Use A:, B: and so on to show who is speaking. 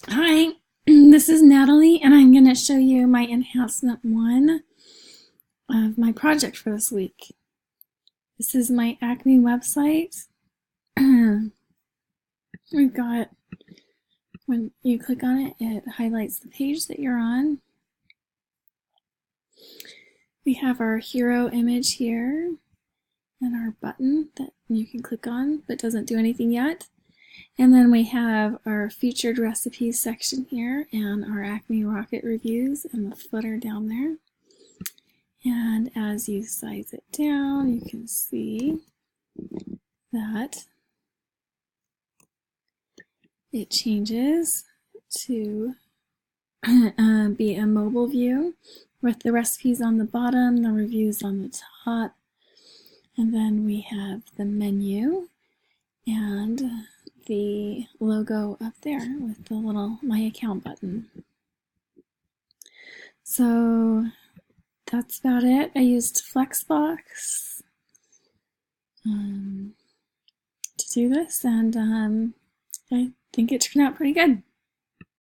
A: Hi, this is Natalie, and I'm going to show you my enhancement one of my project for this week. This is my Acme website. We've got, when you click on it, it highlights the page that you're on. We have our hero image here and our button that you can click on but doesn't do anything yet. And then we have our featured recipes section here and our Acme Rocket reviews in the footer down there. And as you size it down, you can see that it changes to be a mobile view with the recipes on the bottom, the reviews on the top, and then we have the menu and the logo up there with the little My Account button. So that's about it. I used Flexbox to do this, and I think it turned out pretty good.